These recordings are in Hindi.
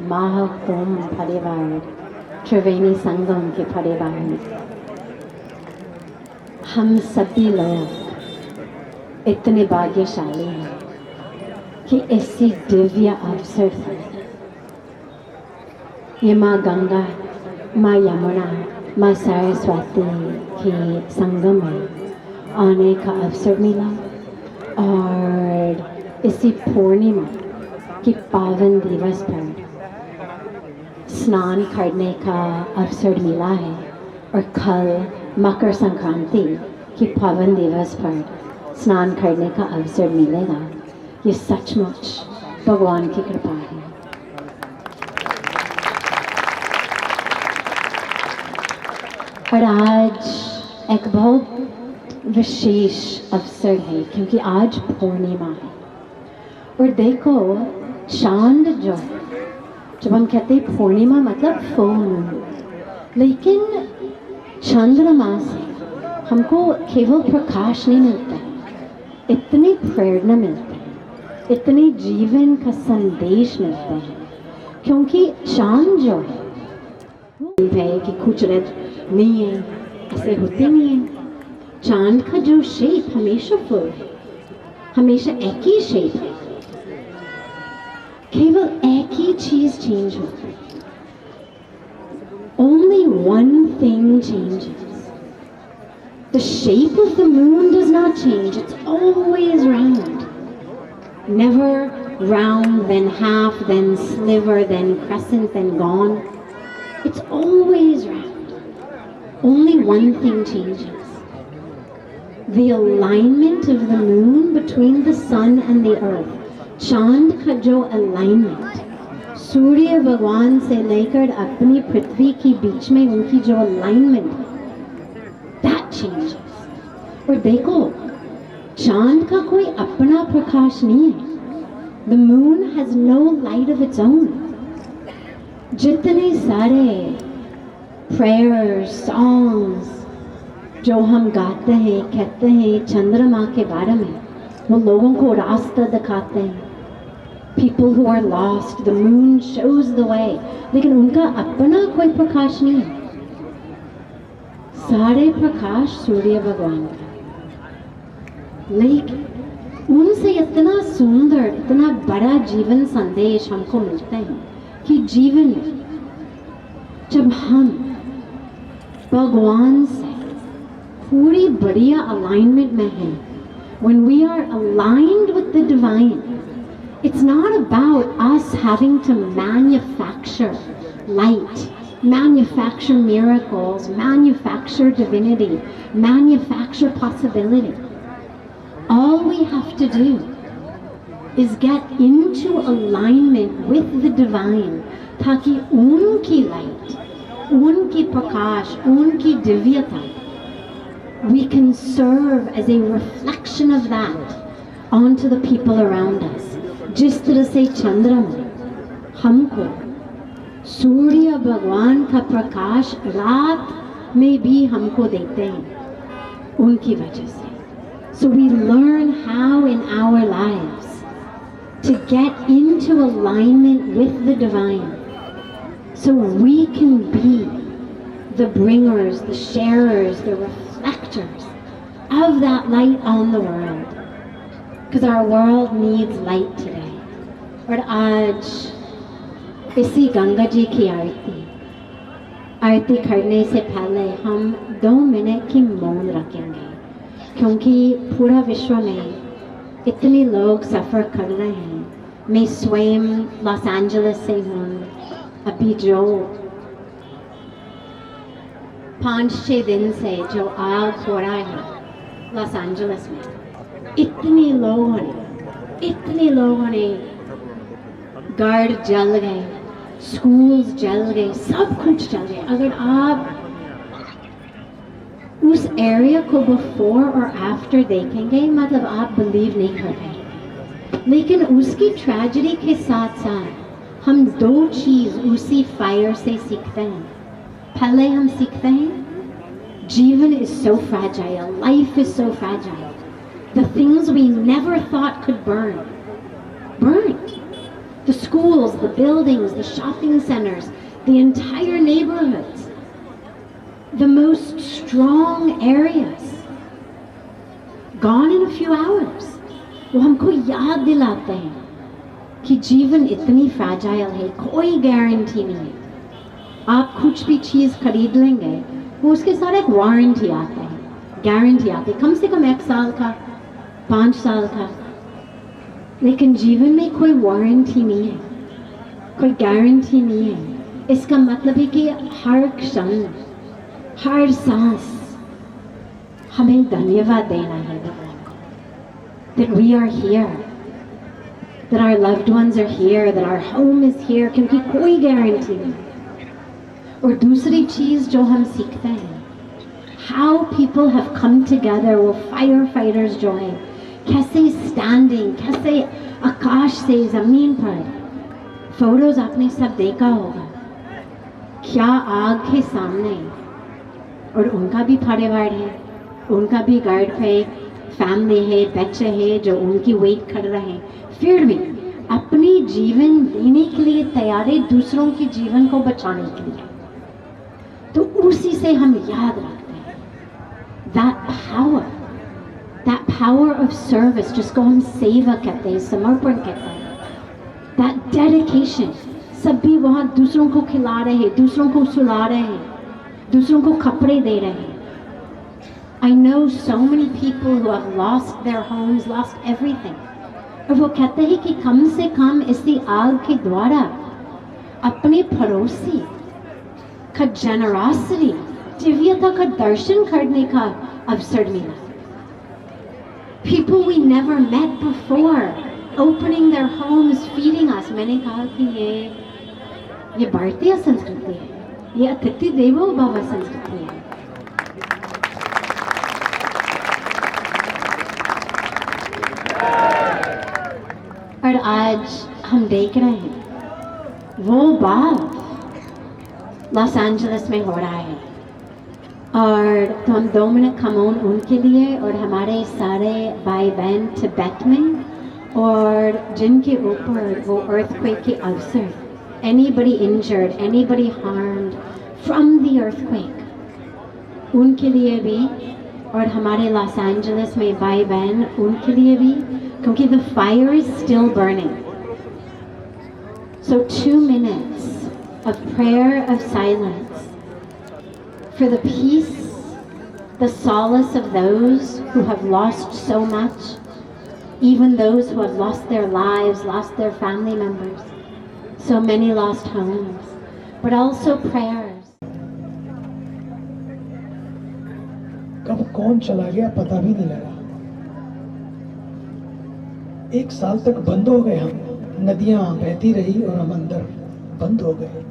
महाकुंभ परिवार, त्रिवेणी संगम के परिवार, हम सभी लोग इतने भाग्यशाली हैं कि ऐसी दिव्य अवसर से ये माँ गंगा, माँ यमुना, माँ सरस्वती के संगम में आने का अवसर मिला और इसी पूर्णिमा के पावन दिवस पर स्नान करने का अवसर मिला है और कल मकर संक्रांति के पावन दिवस पर स्नान करने का अवसर मिलेगा। ये सचमुच भगवान की कृपा है। और आज एक बहुत विशेष अवसर है क्योंकि आज पूर्णिमा है और देखो चांद जो जब हम कहते हैं पूर्णिमा मतलब फुल मून, लेकिन चंद्रमा से हमको केवल प्रकाश नहीं मिलता है, इतनी प्रेरणा मिलती है, इतने जीवन का संदेश मिलता है क्योंकि चांद जो है कि कुछ नहीं है, ऐसे होते नहीं है। चांद का जो शेप हमेशा फुल है, हमेशा एक ही शेप है, केवल एक ही चीज चेंज होती है। Only one thing changes. The shape of the moon does not change. It's always round. Never round, then half, then sliver, then crescent, then gone. It's always round. Only one thing changes. The alignment of the moon between the sun and the earth. चांद का जो अलाइनमेंट सूर्य भगवान से लेकर अपनी पृथ्वी के बीच में उनकी जो अलाइनमेंट, दैट चेंजेस। और देखो चांद का कोई अपना प्रकाश नहीं है। The moon has no light of its own. जितने सारे प्रेयर्स सॉन्ग्स जो हम गाते हैं, कहते हैं चंद्रमा के बारे में, वो लोगों को रास्ता दिखाते हैं। People who are lost, the moon shows the way, लेकिन उनका अपना कोई प्रकाश नहीं है। सारे प्रकाश सूर्य भगवान का, लेकिन उनसे इतना सुंदर, इतना बड़ा जीवन संदेश हमको मिलता है कि जीवन में जब हम भगवान से पूरी बढ़िया अलाइनमेंट में हैं, when we are aligned with the divine, it's not about us having to manufacture light, manufacture miracles, manufacture divinity, manufacture possibility. All we have to do is get into alignment with the divine, ताकि उनकी light, उनकी प्रकाश, उनकी दिव्यता, we can serve as a reflection of that onto the people around us. जिस तरह से चंद्रमा हमको सूर्य भगवान का प्रकाश रात में भी हमको देते हैं उनकी वजह से। So we learn how in our lives to get into alignment with the divine so we can be the bringers, the sharers, the reflectors of that light on the world. Because our world needs light today. और आज इसी गंगा जी की आरती करने से पहले हम 2 मिनट की मौन रखेंगे क्योंकि पूरा विश्व में इतने लोग सफ़र कर रहे हैं। मैं स्वयं लॉस एंजलिस से हूँ। अभी जो 5-6 दिन से जो आग हो रहा है लॉस एंजलिस में, इतने लोगों ने घर जल गए, स्कूल्स जल गए, सब कुछ जल गए। अगर आप उस एरिया को बिफोर और आफ्टर देखेंगे, मतलब आप बिलीव नहीं कर पाएंगे। लेकिन उसकी ट्रेजेडी के साथ साथ हम 2 चीज़ उसी फायर से सीखते हैं। पहले हम सीखते हैं जीवन is so fragile, life is so fragile. The things we never thought could burn, burned. The schools, the buildings, the shopping centers, the entire neighborhoods, the most strong areas, gone in a few hours. वो हमको याद दिलाते हैं कि जीवन इतनी फ्रैजाइल है, कोई गारंटी नहीं है. आप कुछ भी चीज़ खरीद लेंगे, वो उसके साथ एक वारंटी आता है, गारंटी आती है, कम से कम 1 साल का, 5 साल का. लेकिन जीवन में कोई वारंटी नहीं है, कोई गारंटी नहीं है. इसका मतलब है कि हर क्षण, हर सांस हमें धन्यवाद देना है भगवान को. That we are here, that our loved ones are here, that our home is here, क्योंकि कोई गारंटी नहीं. और दूसरी चीज़ जो हम सीखते हैं, how people have come together, वो firefighters जो हैं, कैसे स्टैंडिंग, कैसे आकाश से ज़मीन पर, फोटोज़ आपने सब देखा होगा, क्या आग के सामने, और उनका भी परिवार है, उनका भी घर पे फैमिली है, बच्चे हैं जो उनकी वेट कर रहे हैं, फिर भी अपनी जीवन देने के लिए तैयार है, दूसरों के जीवन को बचाने के लिए. तो उसी से हम याद रखते हैं that power of service, जिसको हम सेवा कहते हैं, समर्पण कहते हैं, that dedication. सब भी वहाँ दूसरों को खिला रहे हैं, दूसरों को सुला रहे हैं, दूसरों को कपड़े दे रहे हैं. I know so many people who have lost their homes, lost everything. और वो कहते हैं कि कम से कम इसी आग के द्वारा अपने पड़ोसी का generosity, दिव्यता का दर्शन करने का अवसर मिला. People we never met before, opening their homes, feeding us. मैंने कहा कि ये भारतीय संस्कृति है, ये अतिथि देवो भव संस्कृति है. और आज हम देख रहे हैं वो बात लॉस एंजलिस में हो रहा है. और तो हम 2 मिनट खमोन उनके लिए और हमारे सारे भाई बहन तिब्बत में, और जिनके ऊपर वो अर्थक्वेक के अवसर, anybody injured, anybody harmed from the earthquake, उनके लिए भी, और हमारे लॉस एंजलिस में भाई बहन उनके लिए भी, क्योंकि the fire is still burning. So 2 minutes of prayer of silence for the peace, the solace of those who have lost so much, even those who have lost their lives, lost their family members, so many lost homes, but also prayers. कब कौन चला गया पता भी नहीं लगा. 1 साल तक बंद हो गए हम, नदियां बहती रही और हम अंदर बंद हो गए.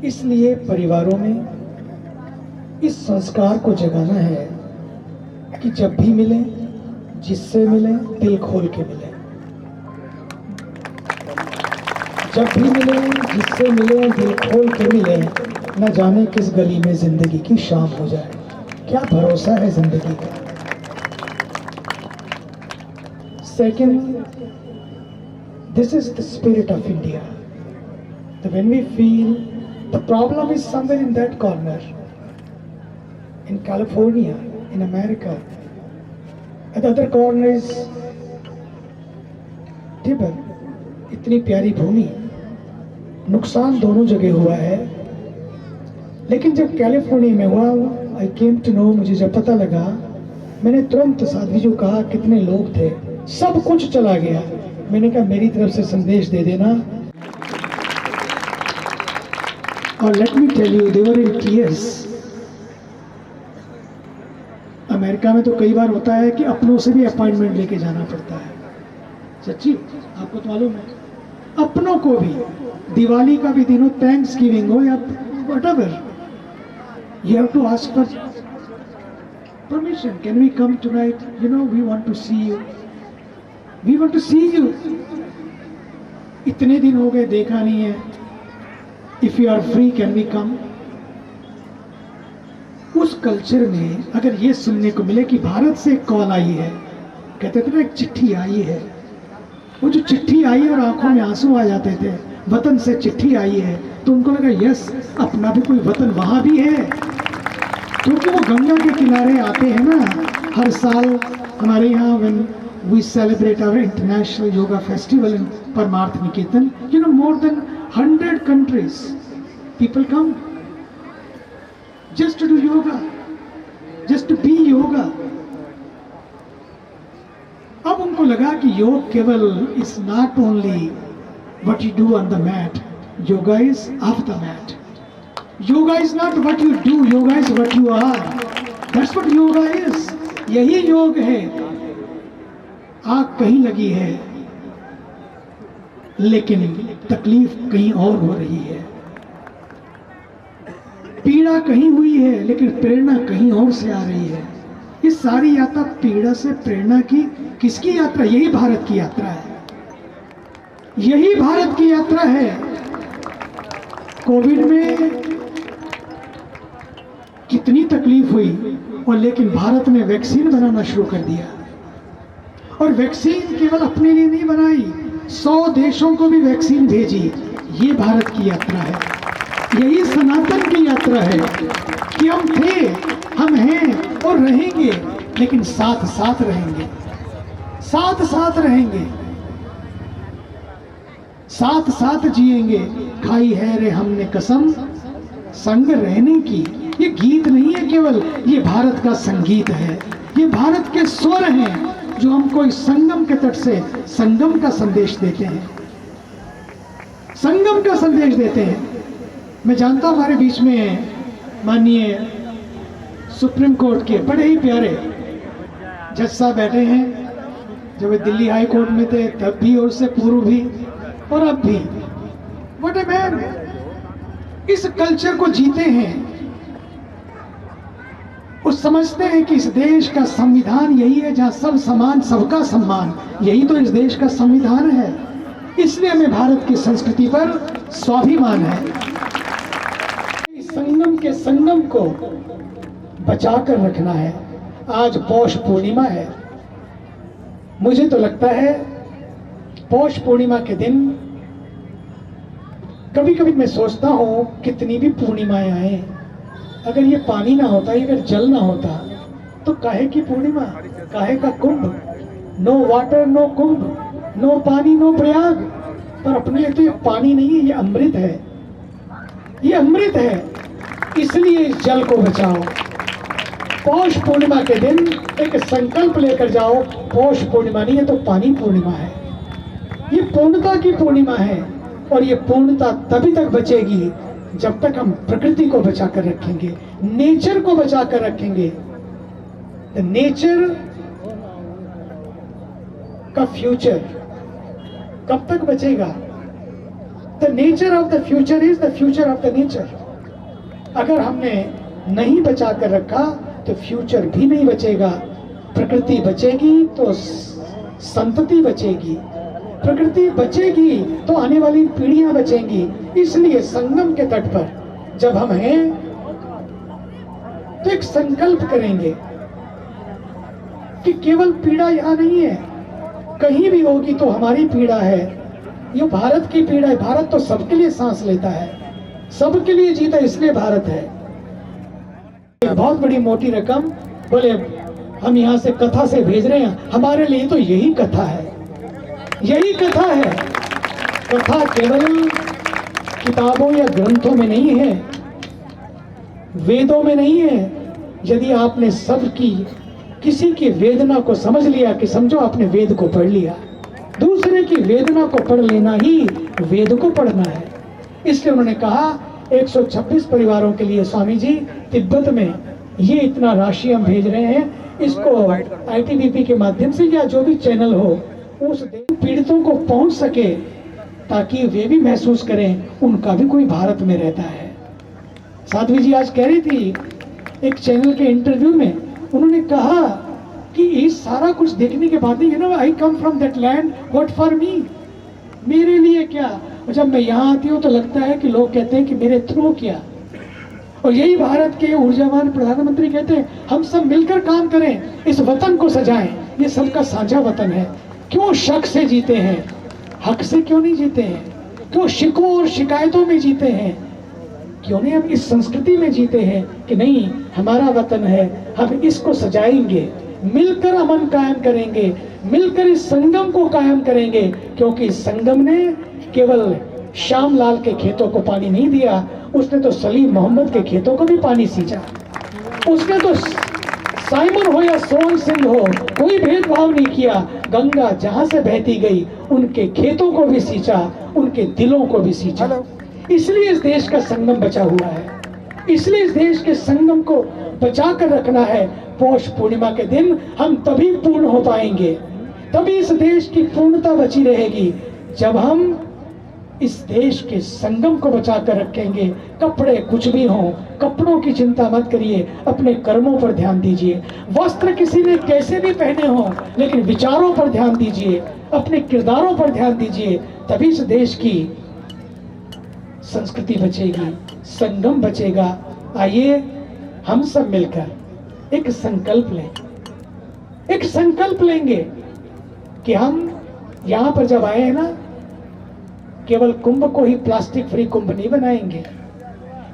इसलिए परिवारों में इस संस्कार को जगाना है कि जब भी मिले, जिससे मिले, दिल खोल के मिले. जब भी मिले, जिससे मिले, दिल खोल के मिले. न जाने किस गली में जिंदगी की शाम हो जाए, क्या भरोसा है जिंदगी का. Second, this is the spirit of India. That when we feel the problem is somewhere in that corner, in California, in America, and the other corner is Tibet. इतनी प्यारी भूमि, नुकसान दोनों जगह हुआ है. लेकिन जब कैलिफोर्निया में हुआ, आई केम टू नो, मुझे जब पता लगा, मैंने तुरंत साध्वी जो कहा कितने लोग थे, सब कुछ चला गया. मैंने कहा मेरी तरफ से संदेश दे देना. और let me tell you, there were in tears. America में तो कई बार होता है कि अपनों से भी अपॉइंटमेंट लेके जाना पड़ता है. सच्ची, आपको तो मालूम है. अपनों को भी, दिवाली का भी दिन हो, थैंक्स गिविंग हो या whatever, you have to ask for permission. Can we come tonight? You know, we want to see you. We want to see you. इतने दिन हो गए, देखा नहीं है. If you are free, can we come? उस कल्चर में अगर ये सुनने को मिले कि भारत से एक कॉल आई है, कहते थे ना एक चिट्ठी आई है, वो जो चिट्ठी आई और आंखों में आंसू आ जाते थे, वतन से चिट्ठी आई है, तो उनको लगा यस अपना भी कोई वतन वहां भी है। क्योंकि वो गंगा के किनारे आते हैं ना हर साल। हमारे यहाँ when we celebrate our international yoga festival in Parmarth Niketan, you know more than 100 countries people come just to do yoga, just to be yoga. अब उनको लगा कि योग केवल is not only what you do on the mat, yoga is off the mat. Yoga is not what you do, yoga is what you are. That's what yoga is. यही योग है। आग कहीं लगी है लेकिन तकलीफ कहीं और हो रही है, पीड़ा कहीं हुई है लेकिन प्रेरणा कहीं और से आ रही है। ये सारी यात्रा पीड़ा से प्रेरणा की किसकी यात्रा? यही भारत की यात्रा है, यही भारत की यात्रा है। कोविड में कितनी तकलीफ हुई और लेकिन भारत ने वैक्सीन बनाना शुरू कर दिया, और वैक्सीन केवल अपने लिए नहीं बनाई, 100 देशों को भी वैक्सीन भेजी। ये भारत की यात्रा है, यही सनातन की यात्रा है कि हम थे, हम हैं और रहेंगे, लेकिन साथ साथ रहेंगे, साथ साथ रहेंगे, साथ साथ जिएंगे। खाई है रे हमने कसम संग रहने की। ये गीत नहीं है केवल, ये भारत का संगीत है, ये भारत के स्वर हैं जो हमको इस संगम के तट से संगम का संदेश देते हैं, संगम का संदेश देते हैं। मैं जानता हूं हमारे बीच में माननीय सुप्रीम कोर्ट के बड़े ही प्यारे जज साहब बैठे हैं, जब वे दिल्ली हाई कोर्ट में थे तब भी और उससे पूर्व भी और अब भी। व्हाट ए मैन, इस कल्चर को जीते हैं, वो समझते हैं कि इस देश का संविधान यही है जहां सब समान सबका सम्मान, यही तो इस देश का संविधान है। इसलिए हमें भारत की संस्कृति पर स्वाभिमान है। इस संगम के संगम को बचाकर रखना है। आज पौष पूर्णिमा है, मुझे तो लगता है पौष पूर्णिमा के दिन कभी कभी मैं सोचता हूं कितनी भी पूर्णिमाएं आए, अगर ये पानी ना होता, अगर जल ना होता तो काहे की पूर्णिमा, काहे का कुंभ। नो वाटर नो कुंभ, नो पानी नो प्रयाग। पर अपने लिए तो ये पानी नहीं है, ये अमृत है, ये अमृत है। इसलिए इस जल को बचाओ। पौष पूर्णिमा के दिन एक संकल्प लेकर जाओ, पौष पूर्णिमा नहीं है तो पानी पूर्णिमा है, ये पूर्णता की पूर्णिमा है। और ये पूर्णता तभी तक बचेगी जब तक हम प्रकृति को बचा कर रखेंगे, नेचर को बचा कर रखेंगे। नेचर का फ्यूचर कब तक बचेगा? The nature of the future is the future of the nature. अगर हमने नहीं बचा कर रखा तो फ्यूचर भी नहीं बचेगा। प्रकृति बचेगी तो संतति बचेगी, प्रकृति बचेगी तो आने वाली पीढ़ियां बचेंगी। इसलिए संगम के तट पर जब हम हैं तो एक संकल्प करेंगे कि केवल पीड़ा यहां नहीं है, कहीं भी होगी तो हमारी पीड़ा है। ये भारत की पीड़ा है। भारत तो सबके लिए सांस लेता है, सबके लिए जीता, इसलिए भारत है। एक बहुत बड़ी मोटी रकम बोले हम यहां से कथा से भेज रहे हैं, हमारे लिए तो यही कथा है, यही कथा है। कथा केवल किताबों या ग्रंथों में नहीं है, वेदों में नहीं है। यदि आपने सबकी किसी की वेदना को समझ लिया कि समझो आपने वेद को पढ़ लिया, दूसरे की वेदना को पढ़ लेना ही वेद को पढ़ना है। इसलिए उन्होंने कहा 126 परिवारों के लिए स्वामी जी तिब्बत में ये इतना राशि हम भेज रहे हैं, इसको ITBP के माध्यम से या जो भी चैनल हो उस पीड़ितों को पहुंच सके, ताकि वे भी महसूस करें उनका भी कोई भारत में रहता है। साध्वी जी आज कह रही थी एक चैनल के इंटरव्यू में, उन्होंने कहा कि ये सारा कुछ देखने के बाद you know I come from that land, what for me, मेरे लिए क्या। और जब मैं यहाँ आती हूँ तो लगता है कि लोग कहते हैं कि मेरे थ्रू क्या। और यही भारत के ऊर्जावान प्रधानमंत्री कहते हैं हम सब मिलकर काम करें, इस वतन को सजाएं, ये सबका साझा वतन है। क्यों शक से जीते हैं, हक से क्यों नहीं जीते हैं? क्यों शिकवों और शिकायतों में जीते हैं? क्यों नहीं हम इस संस्कृति में जीते हैं कि नहीं, हमारा वतन है, हम इसको सजाएंगे, मिलकर अमन कायम करेंगे, मिलकर इस संगम को कायम करेंगे। क्योंकि इस संगम ने केवल श्याम लाल के खेतों को पानी नहीं दिया, उसने तो सलीम मोहम्मद के खेतों को भी पानी सींचा। उसने तो साइमन हो या सोहन सिंह हो, कोई भेदभाव नहीं किया। गंगा जहां से बहती गई उनके खेतों को भी सींचा, उनके दिलों को भी सींचा। इसलिए इस देश का संगम बचा हुआ है, इसलिए इस देश के संगम को बचा कर रखना है। पौष पूर्णिमा के दिन हम तभी पूर्ण हो पाएंगे, तभी इस देश की पूर्णता बची रहेगी, जब हम इस देश के संगम को बचा कर रखेंगे। कपड़े कुछ भी हों, कपड़ों की चिंता मत करिए, अपने कर्मों पर ध्यान दीजिए। वस्त्र किसी ने कैसे भी पहने हों, लेकिन विचारों पर ध्यान दीजिए, अपने किरदारों पर ध्यान दीजिए, तभी इस देश की संस्कृति बचेगी, संगम बचेगा। आइए हम सब मिलकर एक संकल्प लें, एक संकल्प लेंगे कि हम यहां पर जब आए हैं ना, केवल कुंभ को ही प्लास्टिक फ्री कुंभ नहीं बनाएंगे,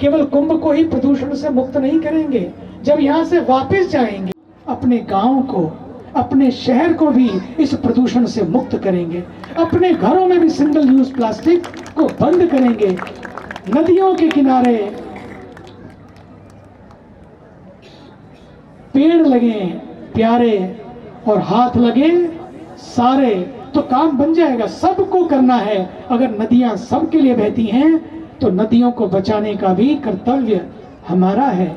केवल कुंभ को ही प्रदूषण से मुक्त नहीं करेंगे। जब यहाँ से वापस जाएंगे, अपने गांव को, अपने शहर को भी इस प्रदूषण से मुक्त करेंगे। अपने घरों में भी सिंगल यूज प्लास्टिक को बंद करेंगे। नदियों के किनारे पेड़ लगे प्यारे और हाथ लगे सारे, तो काम बन जाएगा। सबको करना है। अगर नदियां सबके लिए बहती हैं तो नदियों को बचाने का भी कर्तव्य हमारा है।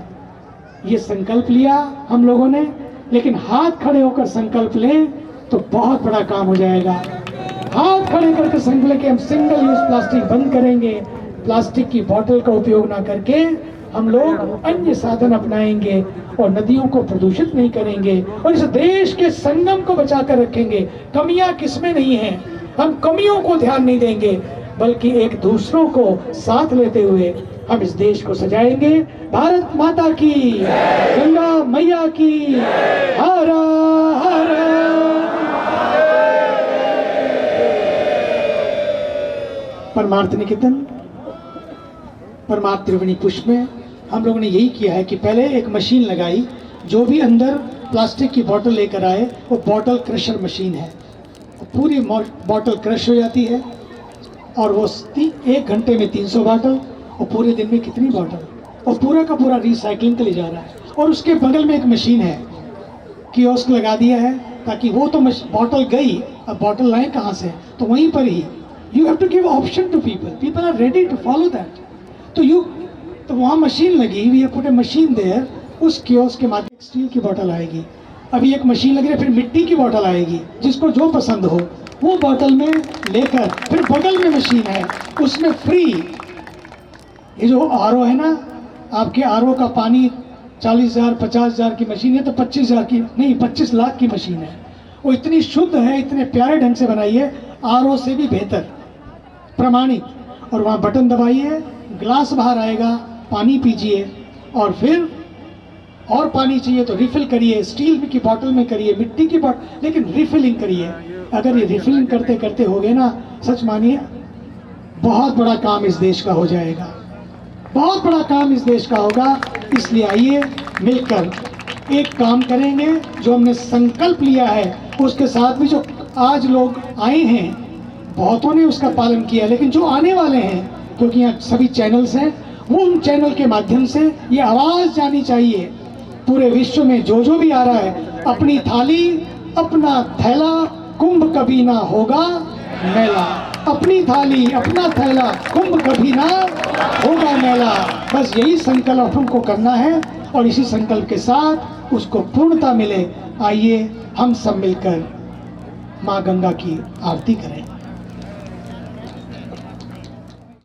ये संकल्प लिया हम लोगों ने, लेकिन हाथ खड़े होकर संकल्प ले तो बहुत बड़ा काम हो जाएगा। हाथ खड़े करके संकल्प लेके हम सिंगल यूज प्लास्टिक बंद करेंगे, प्लास्टिक की बोतल का उपयोग ना करके हम लोग अन्य साधन अपनाएंगे और नदियों को प्रदूषित नहीं करेंगे और इस देश के संगम को बचा कर रखेंगे। कमियां किसमें नहीं है, हम कमियों को ध्यान नहीं देंगे, बल्कि एक दूसरों को साथ लेते हुए हम इस देश को सजाएंगे। भारत माता की, गंगा मैया की, हर हर। परमार्थ निकेतन, परमार्थ त्रिवेणी पुष्प में हम लोगों ने यही किया है कि पहले एक मशीन लगाई, जो भी अंदर प्लास्टिक की बोतल लेकर आए वो बोतल क्रशर मशीन है, पूरी बोतल क्रश हो जाती है और वो 1 घंटे में 300 बोतल और पूरे दिन में कितनी बोतल, और पूरा का पूरा रिसाइकलिंग के लिए जा रहा है। और उसके बगल में एक मशीन है, कियोस्क लगा दिया है, ताकि वो तो बोतल गई, अब बोतल लाए कहाँ से, तो वहीं पर ही you have to give option to people, people are ready to follow that. तो वहाँ मशीन लगी, we have put a machine there, उस कियोस्क के माध्यम से स्टील की बोतल आएगी। अभी एक मशीन लगी है, फिर मिट्टी की बोतल आएगी, जिसको जो पसंद हो वो बोतल में लेकर, फिर बगल में मशीन है उसमें फ्री। ये जो आरओ है ना, आपके आरओ का पानी 40,000 50,000 की मशीन है, तो 25,000 की नहीं 25 लाख की मशीन है। वो इतनी शुद्ध है, इतने प्यारे ढंग से बनाई है, आरओ से भी बेहतर, प्रमाणित। और वहाँ बटन दबाइए, ग्लास बाहर आएगा, पानी पीजिए, और फिर और पानी चाहिए तो रिफिल करिए, स्टील की बोतल में करिए, मिट्टी की बोतल, लेकिन रिफिलिंग करिए। अगर ये रिफिलिंग करते करते हो गए ना, सच मानिए बहुत बड़ा काम इस देश का हो जाएगा, बहुत बड़ा काम इस देश का होगा। इसलिए आइए मिलकर एक काम करेंगे, जो हमने संकल्प लिया है उसके साथ भी जो आज लोग आए हैं, बहुतों ने उसका पालन किया, लेकिन जो आने वाले हैं, क्योंकि यहाँ सभी चैनल्स हैं, वो उन चैनल के माध्यम से ये आवाज़ जानी चाहिए पूरे विश्व में, जो जो भी आ रहा है, अपनी थाली अपना थैला, कुंभ कभी ना होगा मेला। अपनी थाली अपना थैला, कुंभ कभी ना होगा मेला। बस यही संकल्प हमको करना है और इसी संकल्प के साथ उसको पूर्णता मिले। आइए हम सब मिलकर माँ गंगा की आरती करें।